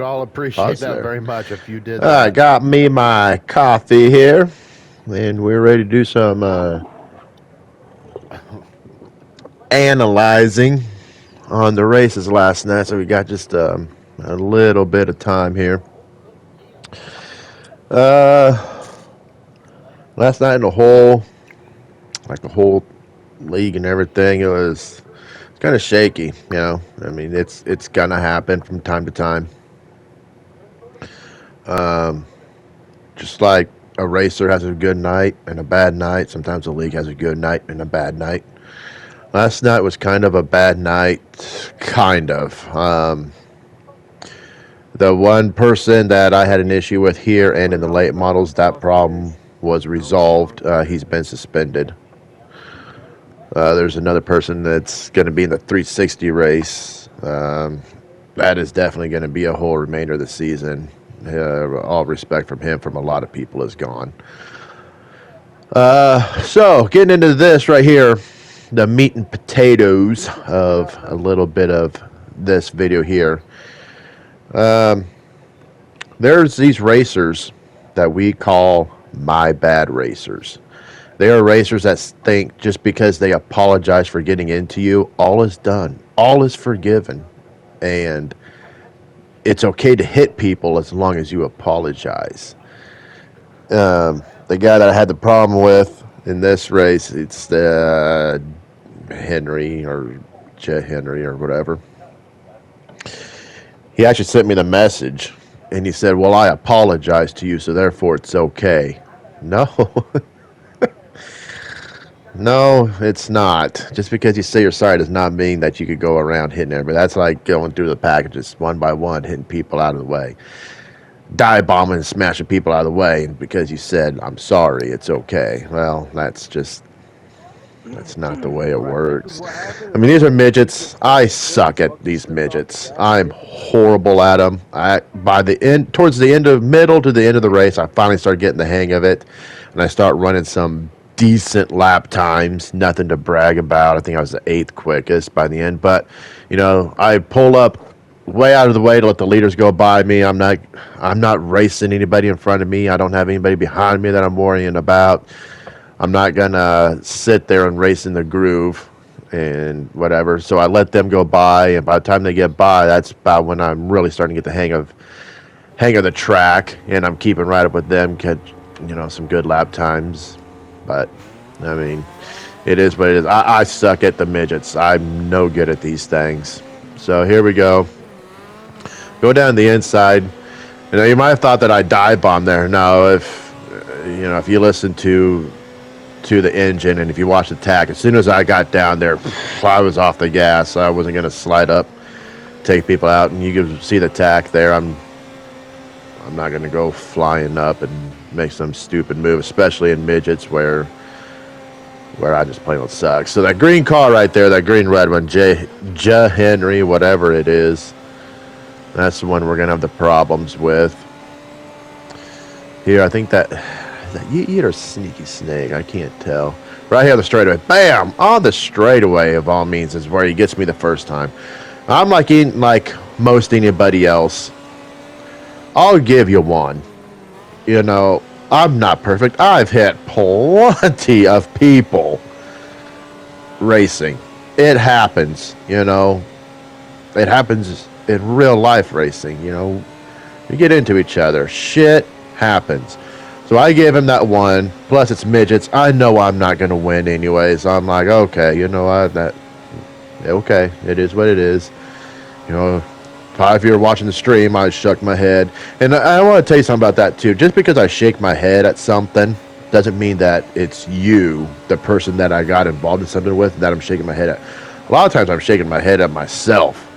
would all appreciate Pause that there. very much if you did I that. got me my coffee here, and we're ready to do some analyzing on the races last night. So we got just a little bit of time here. Uh, Last night in the whole, like the whole league and everything, it was kind of shaky. I mean, it's gonna happen from time to time. Um, just like a racer has a good night and a bad night, sometimes the league has a good night and a bad night. Last night was kind of a bad night, kind of. The one person that I had an issue with here and in the late models, that problem was resolved. He's been suspended. There's another person that's going to be in the 360 race. That is definitely going to be a whole remainder of the season. All respect from him from a lot of people is gone. So, getting into this right here, the meat and potatoes of a little bit of this video here. There's these racers that we call my bad racers. They are racers that think just because they apologize for getting into you, all is done, all is forgiven, and it's okay to hit people as long as you apologize. The guy that I had the problem with in this race, it's the Henry or Jet Henry or whatever. He actually sent me the message and he said, "Well, I apologize to you, so therefore it's okay." No, no, it's not. Just because you say you're sorry does not mean that you could go around hitting everybody. That's like going through the packages one by one, hitting people out of the way, dive bombing and smashing people out of the way. And because you said, "I'm sorry, it's okay." Well, that's not the way it works. I mean, these are midgets. I suck at these midgets. I'm horrible at them. By the end, towards the end of middle to the end of the race, I finally start getting the hang of it, and I start running some decent lap times. Nothing to brag about. I think I was the eighth quickest by the end, but I pull up way out of the way to let the leaders go by me. I'm not racing anybody in front of me. I don't have anybody behind me that I'm worrying about. I'm not gonna sit there and race in the groove and whatever. So I let them go by, and by the time they get by, that's about when I'm really starting to get the hang of the track, and I'm keeping right up with them, catch some good lap times. But I mean, it is what it is. I suck at the midgets. I'm no good at these things. So here we go. Go down the inside. You might have thought that I dive bomb there. No, if you listen to the engine, and if you watch the tack, as soon as I got down there, I was off the gas. I wasn't going to slide up, take people out, and you can see the tack there. I'm not going to go flying up and make some stupid move, especially in midgets where I just plain old suck. So that green car right there, that green red one, J Henry, whatever it is, that's the one we're going to have the problems with. Here, I think that yeet or sneaky snake, I can't tell. Right here on the straightaway, bam, on the straightaway of all means is where he gets me the first time. I'm like most anybody else. I'll give you one. I'm not perfect. I've hit plenty of people racing. It happens. It happens in real life racing. You get into each other. Shit happens. So I gave him that one. Plus, it's midgets. I know I'm not going to win anyway. So I'm like, okay, you know what? Okay, it is what it is. If you were watching the stream, I shook my head. And I want to tell you something about that, too. Just because I shake my head at something doesn't mean that it's you, the person that I got involved in something with, that I'm shaking my head at. A lot of times I'm shaking my head at myself.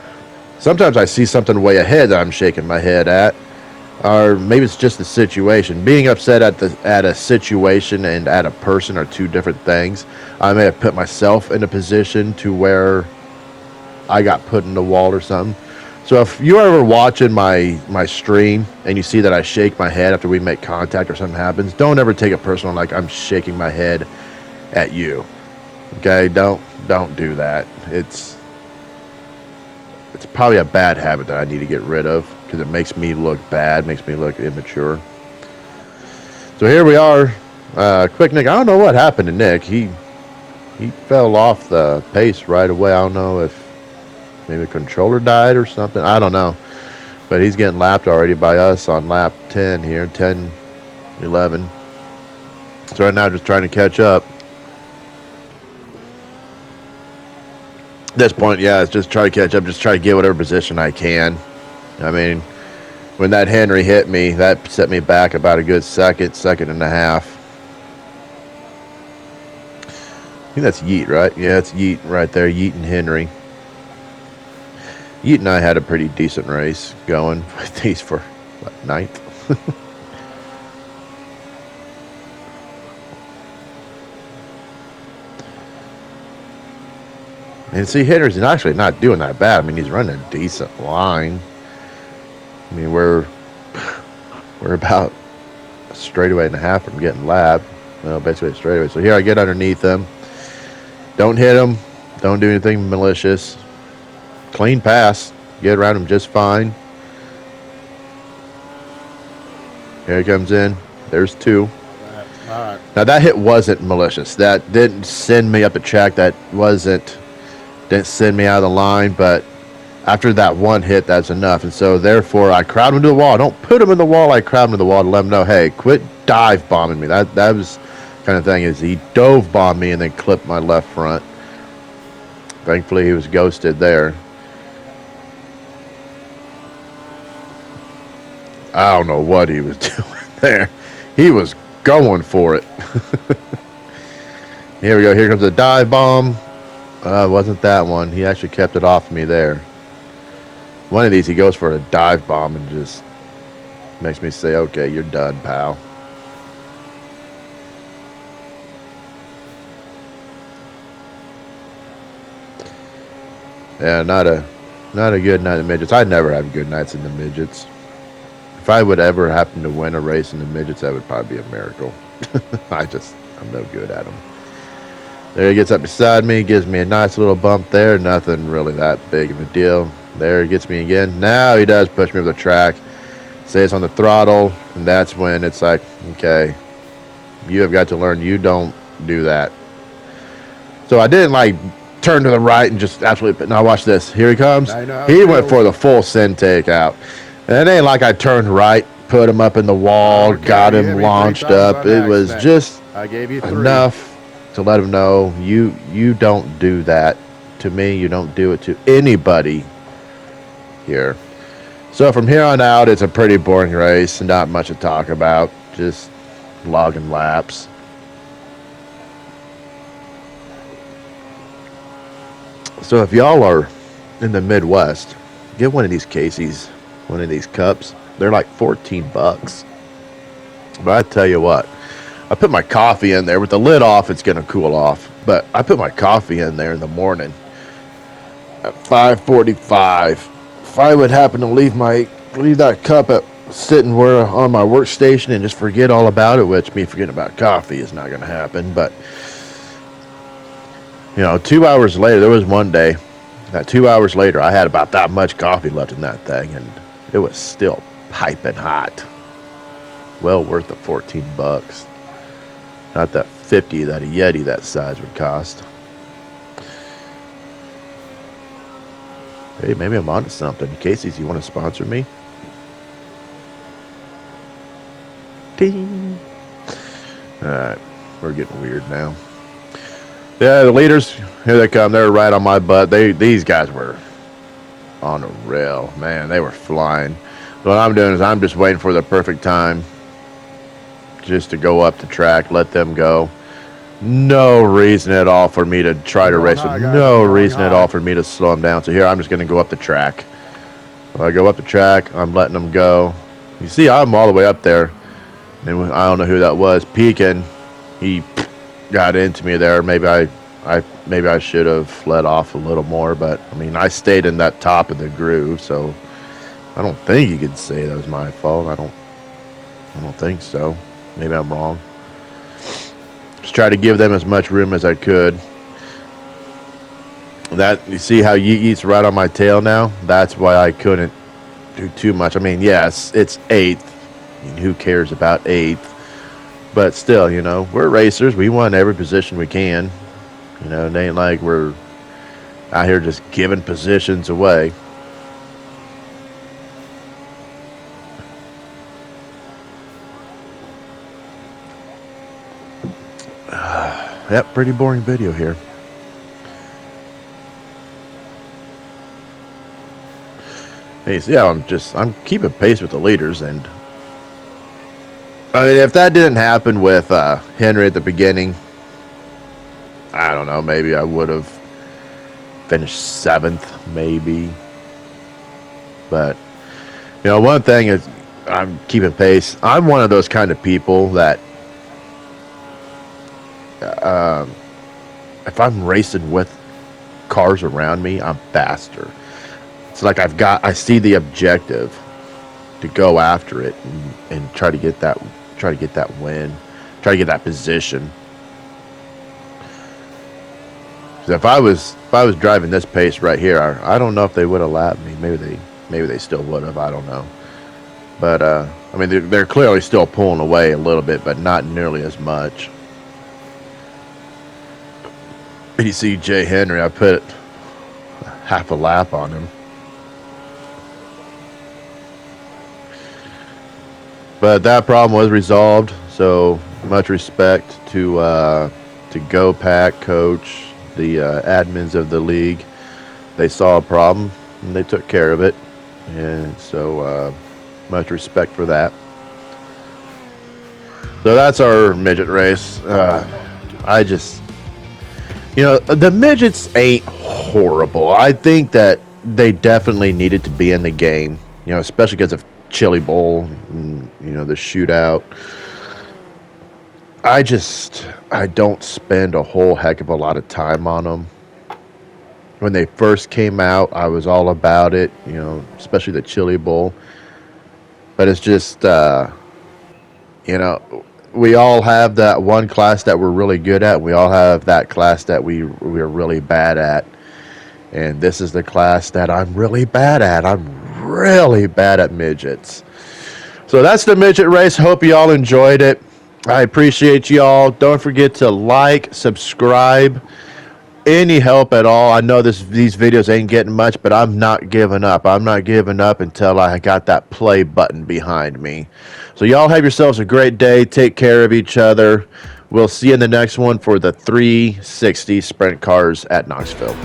Sometimes I see something way ahead that I'm shaking my head at. Or maybe it's just the situation. Being upset at a situation and at a person are two different things. I may have put myself in a position to where I got put in the wall or something. So if you're ever watching my stream and you see that I shake my head after we make contact or something happens, don't ever take it personal like I'm shaking my head at you. Okay? Don't do that. It's probably a bad habit that I need to get rid of, because because it makes me look bad, makes me look immature. So here we are. Quick Nick, I don't know what happened to Nick. He fell off the pace right away. I don't know if maybe the controller died or something. I don't know. But he's getting lapped already by us on lap 10 here, 10, 11. So right now just trying to catch up. At this point, yeah, it's just try to catch up, just try to get whatever position I can. I mean, when that Henry hit me, that set me back about a good second and a half. I think that's Yeet, right? Yeah, it's Yeet right there, Yeet and Henry. Yeet and I had a pretty decent race going. I think he's for, what, 9th? And see, Henry's actually not doing that bad. I mean, he's running a decent line. I mean, we're about a straightaway and a half from getting lapped. Well, basically a straightaway. So here I get underneath him. Don't hit him. Don't do anything malicious. Clean pass. Get around him just fine. Here he comes in. There's 2. All right. Now that hit wasn't malicious. That didn't send me up the track. That didn't send me out of the line. But after that one hit, that's enough. And so therefore, I crowd him to the wall. I don't put him in the wall. I crowd him to the wall to let him know, hey, quit dive bombing me. That was kind of thing is he dove bombed me and then clipped my left front. Thankfully, he was ghosted there. I don't know what he was doing there. He was going for it. Here we go. Here comes a dive bomb. Wasn't that one. He actually kept it off me there. One of these, he goes for a dive bomb and just makes me say, okay, you're done, pal. Yeah, not a good night in the midgets. I never have good nights in the midgets. If I would ever happen to win a race in the midgets, that would probably be a miracle. I'm no good at them. There he gets up beside me, gives me a nice little bump there. Nothing really that big of a deal. There he gets me again. Now he does push me over the track. Stays on the throttle, and that's when it's like, okay, you have got to learn you don't do that. So I didn't like turn to the right and just absolutely. Now watch this. Here he comes. He went for the full send takeout. And it ain't like I turned right, put him up in the wall, got him launched up. It was just enough to let him know you don't do that to me. You don't do it to anybody here. So from here on out, it's a pretty boring race. Not much to talk about. Just logging laps. So if y'all are in the Midwest, get one of these Casey's, one of these cups. They're like $14. But I tell you what, I put my coffee in there with the lid off. It's going to cool off. But I put my coffee in there in the morning at 5:45. If I would happen to leave that cup sitting on my workstation and just forget all about it, which me forgetting about coffee is not going to happen. But 2 hours later, there was one day that 2 hours later, I had about that much coffee left in that thing, and it was still piping hot. Well worth the $14. Not that 50 that a Yeti that size would cost. Hey, maybe I'm onto something. Casey's, you want to sponsor me? Ding. Alright, we're getting weird now. Yeah, the leaders, here they come. They're right on my butt. These guys were on a rail. Man, they were flying. What I'm doing is I'm just waiting for the perfect time just to go up the track, let them go. No reason at all for me to try to race them. No reason at all for me to slow them down. So here, I'm just going to go up the track. When I go up the track, I'm letting them go. You see, I'm all the way up there. And I don't know who that was. Peeking. He got into me there. Maybe I should have let off a little more, but I mean, I stayed in that top of the groove, so I don't think you could say that was my fault. I don't think so. Maybe I'm wrong. Just try to give them as much room as I could. That, you see how Yeet's right on my tail now? That's why I couldn't do too much. I mean, yes, it's eighth. I mean, who cares about eighth? But still, we're racers. We want every position we can. It ain't like we're out here just giving positions away. Yep, pretty boring video here. Hey, so yeah, I'm keeping pace with the leaders, and I mean, if that didn't happen with Henry at the beginning, I don't know, maybe I would have finished 7th, maybe. But one thing is I'm keeping pace. I'm one of those kind of people that if I'm racing with cars around me, I'm faster. It's like I see the objective to go after it and try to get that win, try to get that position. So if I was driving this pace right here, I don't know if they would have lapped me. Maybe they still would have. I don't know. But I mean, they're clearly still pulling away a little bit, but not nearly as much. You see Jay Henry, I put half a lap on him. But that problem was resolved, so much respect to GoPack, Coach, the admins of the league. They saw a problem and they took care of it, and so much respect for that. So that's our midget race. I just, the midgets ain't horrible. I think that they definitely needed to be in the game, especially because of Chili Bowl and, the shootout. I don't spend a whole heck of a lot of time on them. When they first came out, I was all about it, especially the Chili Bowl. But it's just, we all have that one class that we're really good at. We all have that class that we're really bad at. And this is the class that I'm really bad at. I'm really bad at midgets. So that's the midget race. Hope you all enjoyed it. I appreciate you all. Don't forget to like, subscribe. Any help at all. I know these videos ain't getting much, but I'm not giving up. I'm not giving up until I got that play button behind me. So y'all have yourselves a great day. Take care of each other. We'll see you in the next one for the 360 Sprint Cars at Knoxville.